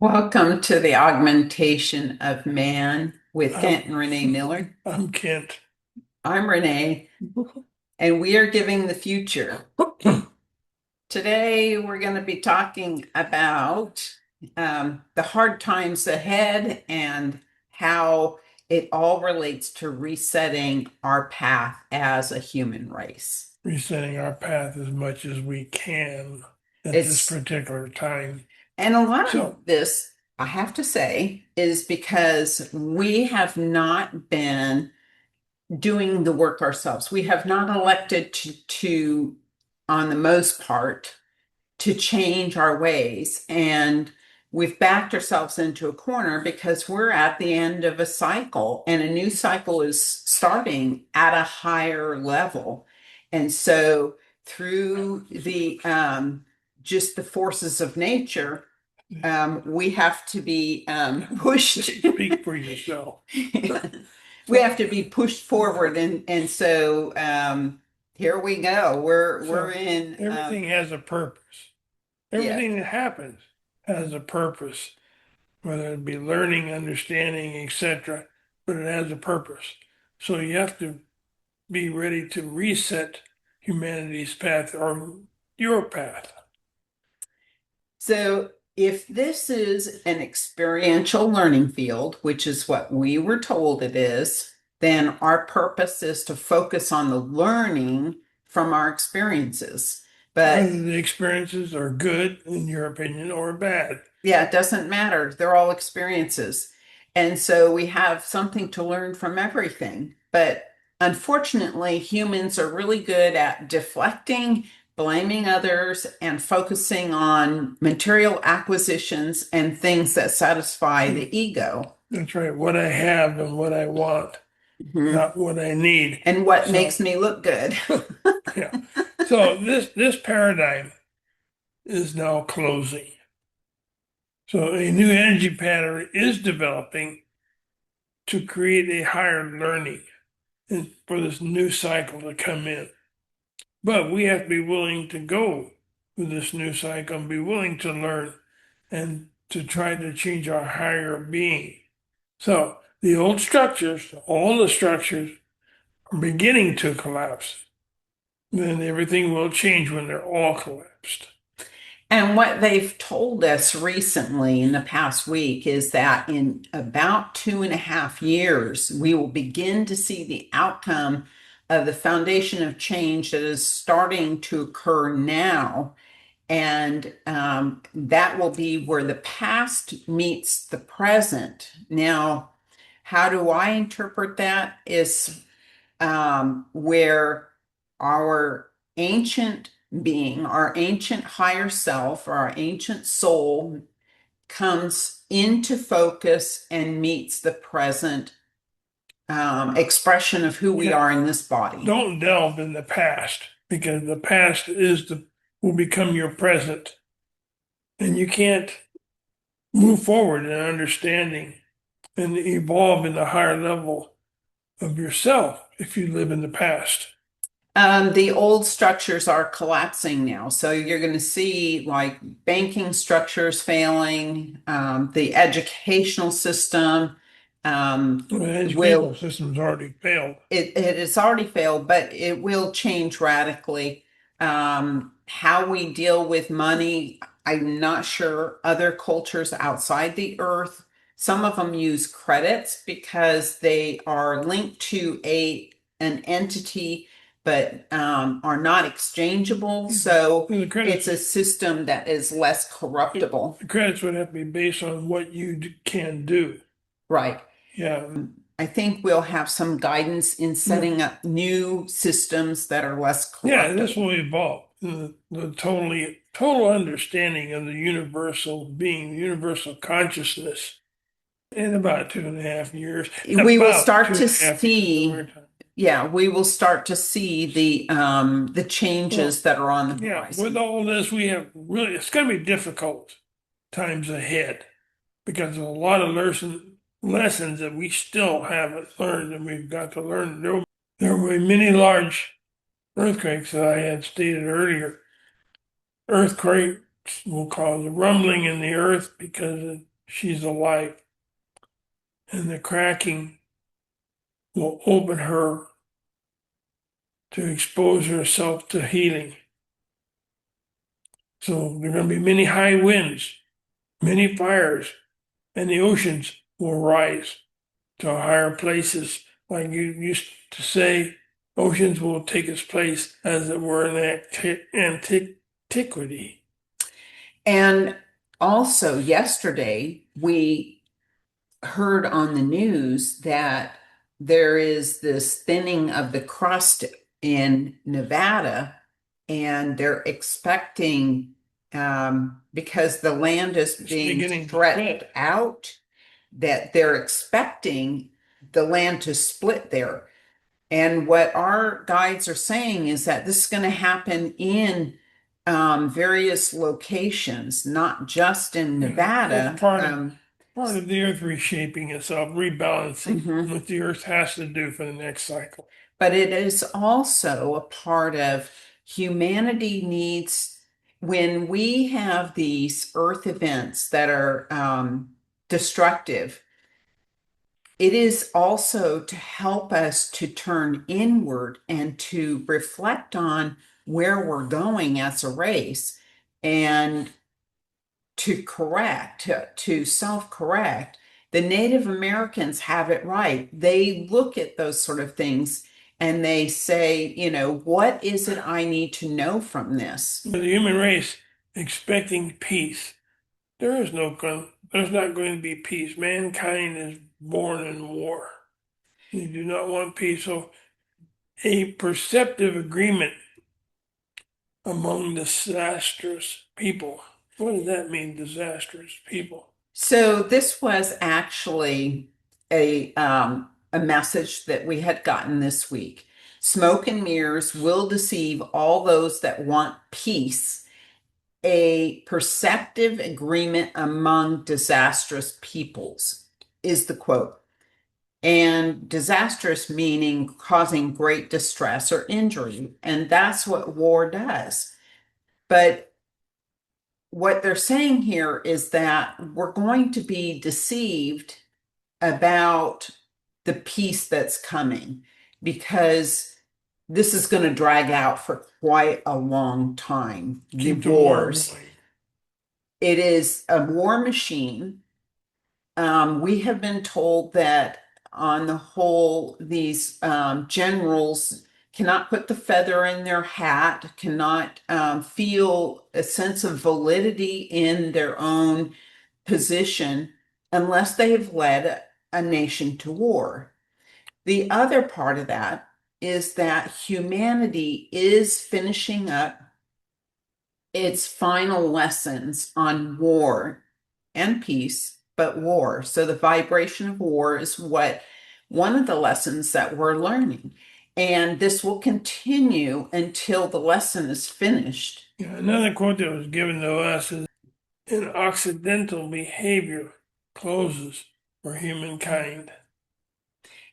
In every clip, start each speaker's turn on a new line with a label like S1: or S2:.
S1: Welcome to the Augmentation of Man with Kent and Renee Miller.
S2: I'm Kent.
S1: I'm Renee, and we are giving the future. Today, we're going to be talking about the hard times ahead and how it all relates to resetting our path as a human race.
S2: Resetting our path as much as we can at this
S1: It's
S2: particular time.
S1: And a lot of
S2: So,
S1: this, I have to say, is because we have not been doing the work ourselves. We have not elected to, on the most part, to change our ways. And we've backed ourselves into a corner because we're at the end of a cycle and a new cycle is starting at a higher level. And so through the just the forces of nature, we have to be pushed.
S2: speak for yourself.
S1: We have to be pushed forward, and so here we go. We're in
S2: Everything has a purpose.
S1: yeah.
S2: Everything that happens has a purpose, whether it be learning, understanding, etc., but it has a purpose. So you have to be ready to reset humanity's path or your path.
S1: So if this is an experiential learning field, which is what we were told it is, then our purpose is to focus on the learning from our experiences. But
S2: Whether the experiences are good, in your opinion, or bad.
S1: yeah, it doesn't matter. They're all experiences. And so we have something to learn from everything. But unfortunately, humans are really good at deflecting, blaming others, and focusing on material acquisitions and things that satisfy the ego.
S2: That's right. What I have and what I want,
S1: Mhm.
S2: not what I need.
S1: And what
S2: So,
S1: makes me look good.
S2: yeah. So this paradigm is now closing. So a new energy pattern is developing to create a higher learning and for this new cycle to come in. But we have to be willing to go with this new cycle and be willing to learn and to try to change our higher being. So the old structures, all the structures are beginning to collapse. Then everything will change when they're all collapsed.
S1: And what they've told us recently in the past week is that in about 2.5 years, we will begin to see the outcome of the foundation of change that is starting to occur now. And that will be where the past meets the present. Now, how do I interpret that? Is where our ancient being, our ancient higher self, or our ancient soul comes into focus and meets the present expression of who we
S2: Yeah,
S1: are in this body.
S2: don't delve in the past because the past will become your present, and you can't move forward in understanding and evolve in the higher level of yourself if you live in the past.
S1: The old structures are collapsing now. So you're going to see like banking structures failing, the educational system
S2: The educational
S1: will
S2: system's already failed.
S1: it has already failed, but it will change radically. How we deal with money, I'm not sure. Other cultures outside the earth, some of them use credits because they are linked to an entity, but are not exchangeable. So
S2: The
S1: it's
S2: credits,
S1: a system that is less corruptible.
S2: the credits would have to be based on what you can do.
S1: Right.
S2: Yeah,
S1: I think we'll have some guidance in setting up new systems that are less
S2: yeah, this
S1: corruptible.
S2: will evolve. The total understanding of the universal being, universal consciousness in about 2.5 years.
S1: We will
S2: About
S1: start
S2: two and
S1: to
S2: a half years is the
S1: see,
S2: right time.
S1: yeah, we will start to see the changes
S2: Well,
S1: that are on the
S2: yeah, with
S1: horizon.
S2: all this, we have really, it's going to be difficult times ahead because of a lot of lessons that we still haven't learned and we've got to learn. There will be many large earthquakes that I had stated earlier. Earthquakes will cause a rumbling in the earth because she's alive, and the cracking will open her to expose herself to healing. So there are going to be many high winds, many fires, and the oceans will rise to higher places. Like you used to say, oceans will take its place as it were in antiquity.
S1: And also, yesterday, we heard on the news that there is this thinning of the crust in Nevada, and they're expecting, because the land is
S2: It's
S1: being
S2: beginning to
S1: stretched
S2: split.
S1: out, that they're expecting the land to split there. And what our guides are saying is that this is going to happen in various locations, not just in
S2: That's
S1: Nevada.
S2: part of the earth reshaping itself, rebalancing,
S1: Mhm.
S2: what the earth has to do for the next cycle.
S1: But it is also a part of humanity needs when we have these earth events that are destructive. It is also to help us to turn inward and to reflect on where we're going as a race and to correct, to self-correct. The Native Americans have it right. They look at those sort of things and they say, what is it I need to know from this?
S2: The human race expecting peace. There's not going to be peace. Mankind is born in war. We do not want peace. So a perceptive agreement among disastrous people. What does that mean, disastrous people?
S1: So this was actually a message that we had gotten this week. Smoke and mirrors will deceive all those that want peace. A perceptive agreement among disastrous peoples is the quote. And disastrous meaning causing great distress or injury. And that's what war does. But what they're saying here is that we're going to be deceived about the peace that's coming because this is going to drag out for quite a long time. The
S2: Keep the war
S1: wars.
S2: going.
S1: It is a war machine. We have been told that on the whole, these generals cannot put the feather in their hat, cannot feel a sense of validity in their own position unless they have led a nation to war. The other part of that is that humanity is finishing up its final lessons on war and peace, but war. So the vibration of war is what one of the lessons that we're learning. And this will continue until the lesson is finished.
S2: Yeah, another quote that was given to us is an Occidental behavior closes for humankind.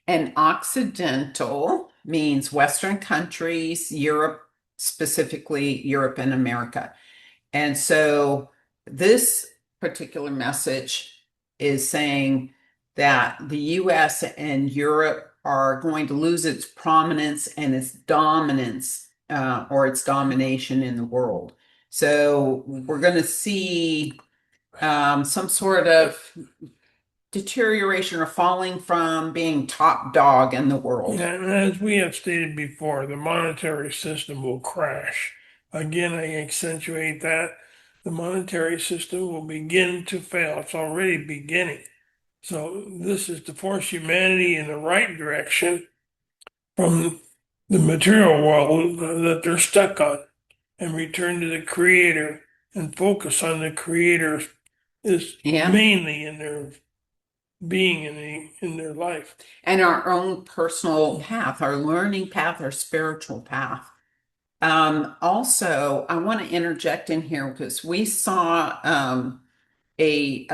S1: And Occidental means Western countries, Europe, specifically Europe and America. And so this particular message is saying that the US and Europe are going to lose its prominence and its dominance or its domination in the world. So we're going to see some sort of deterioration or falling from being top dog in the world.
S2: Yeah, and as we have stated before, the monetary system will crash. Again, I accentuate that the monetary system will begin to fail. It's already beginning. So this is to force humanity in the right direction from the material world that they're stuck on and return to the creator and focus on the creator is
S1: Yeah.
S2: mainly in their being in their life.
S1: And our own personal path, our learning path, our spiritual path. Also, I want to interject in here because we saw a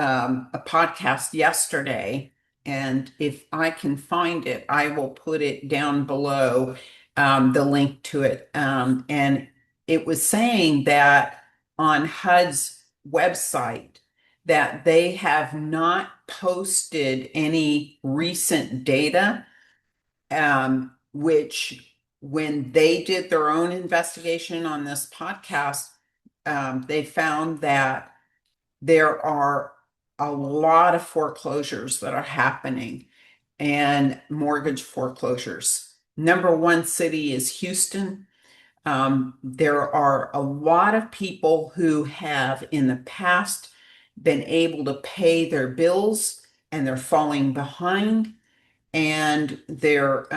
S1: podcast yesterday, and if I can find it, I will put it down below, the link to it. And it was saying that on HUD's website, that they have not posted any recent data, which when they did their own investigation on this podcast, they found that there are a lot of foreclosures that are happening and mortgage foreclosures. Number one city is Houston. There are a lot of people who have in the past been able to pay their bills and they're falling behind and they're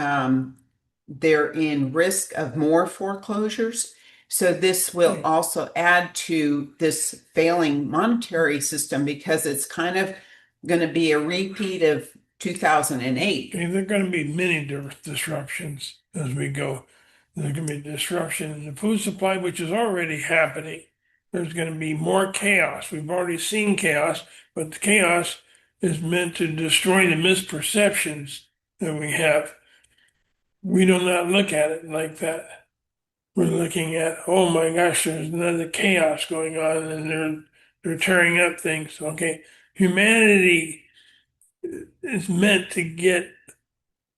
S1: in risk of more foreclosures. So this will also add to this failing monetary system because it's kind of going to be a repeat of 2008.
S2: Okay, there are going to be many disruptions as we go. There's going to be disruption in the food supply, which is already happening. There's going to be more chaos. We've already seen chaos, but the chaos is meant to destroy the misperceptions that we have. We do not look at it like that. We're looking at, oh my gosh, there's another chaos going on, and they're tearing up things. Okay, humanity is meant to get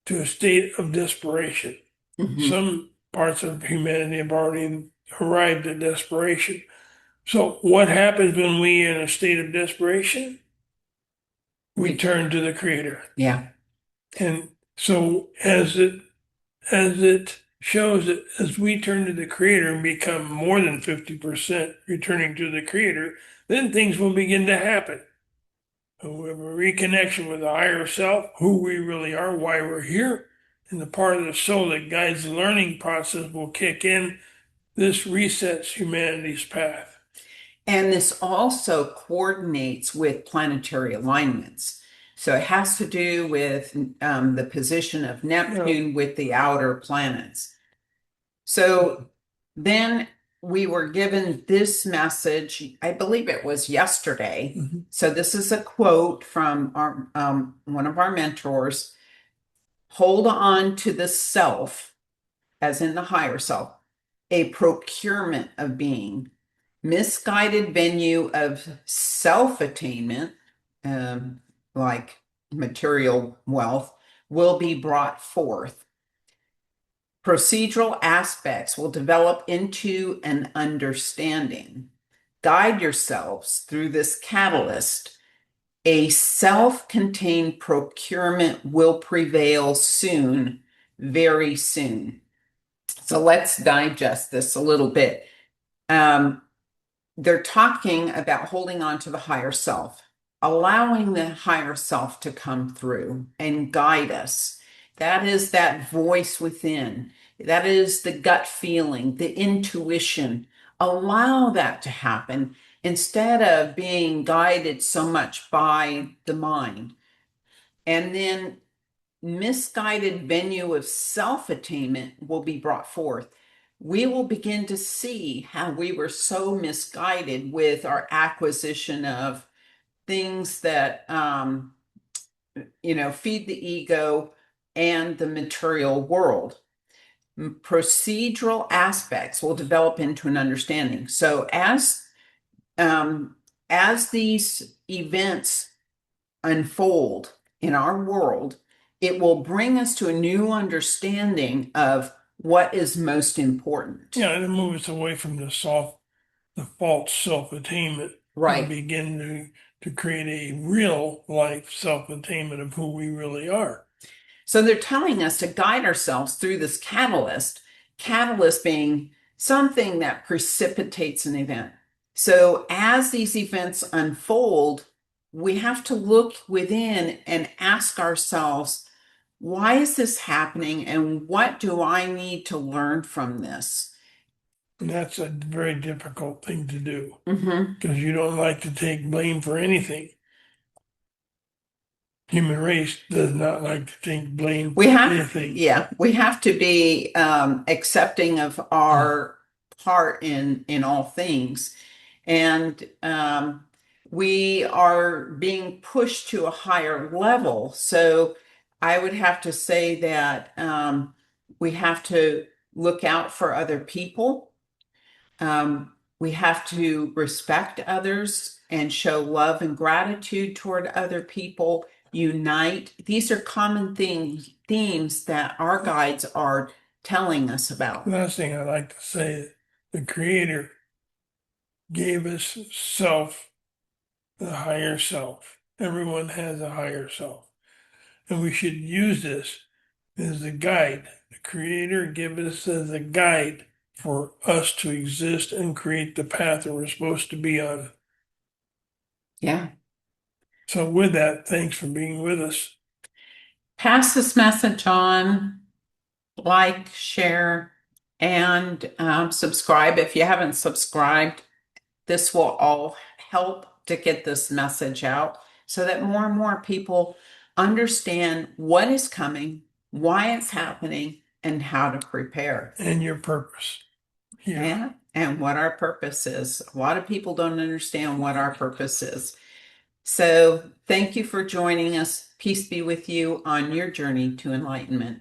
S2: to a state of desperation.
S1: Mhm.
S2: Some parts of humanity have already arrived at desperation. So what happens when we are in a state of desperation? We turn to the Creator.
S1: Yeah.
S2: And so as it shows that as we turn to the Creator and become more than 50% returning to the Creator, then things will begin to happen. We have a reconnection with the higher self, who we really are, why we're here, and the part of the soul that guides the learning process will kick in. This resets humanity's path.
S1: And this also coordinates with planetary alignments. So it has to do with the position of Neptune with the outer planets. So then we were given this message, I believe it was yesterday. So this is a quote from our one of our mentors. Hold on to the self, as in the higher self, a procurement of being, misguided venue of self-attainment, like material wealth, will be brought forth. Procedural aspects will develop into an understanding. Guide yourselves through this catalyst. A self-contained procurement will prevail soon, very soon. So let's digest this a little bit. They're talking about holding on to the higher self, allowing the higher self to come through and guide us. That is that voice within. That is the gut feeling, the intuition. Allow that to happen instead of being guided so much by the mind. And then misguided venue of self-attainment will be brought forth. We will begin to see how we were so misguided with our acquisition of things that feed the ego and the material world. Procedural aspects will develop into an understanding. So as these events unfold in our world, it will bring us to a new understanding of what is most important.
S2: Yeah, and it moves away from the false self-attainment.
S1: Right.
S2: And begin to create a real life self-attainment of who we really are.
S1: So they're telling us to guide ourselves through this catalyst being something that precipitates an event. So as these events unfold, we have to look within and ask ourselves, why is this happening and what do I need to learn from this?
S2: And that's a very difficult thing to do
S1: Mm-hmm.
S2: because you don't like to take blame for anything. Human race does not like to take blame for anything.
S1: We have to be accepting of our part in all things. And we are being pushed to a higher level. So I would have to say that we have to look out for other people. We have to respect others. and show love and gratitude toward other people, unite. These are common themes that our guides are telling us about.
S2: Last thing I'd like to say, the Creator gave us self, the higher self. Everyone has a higher self. And we should use this as a guide. The Creator gave us as a guide for us to exist and create the path that we're supposed to be on.
S1: Yeah.
S2: So with that, thanks for being with us.
S1: Pass this message on, like, share, and subscribe. If you haven't subscribed, this will all help to get this message out so that more and more people understand what is coming, why it's happening, and how to prepare.
S2: And your purpose. Here.
S1: Yeah, and what our purpose is. A lot of people don't understand what our purpose is. So thank you for joining us. Peace be with you on your journey to enlightenment.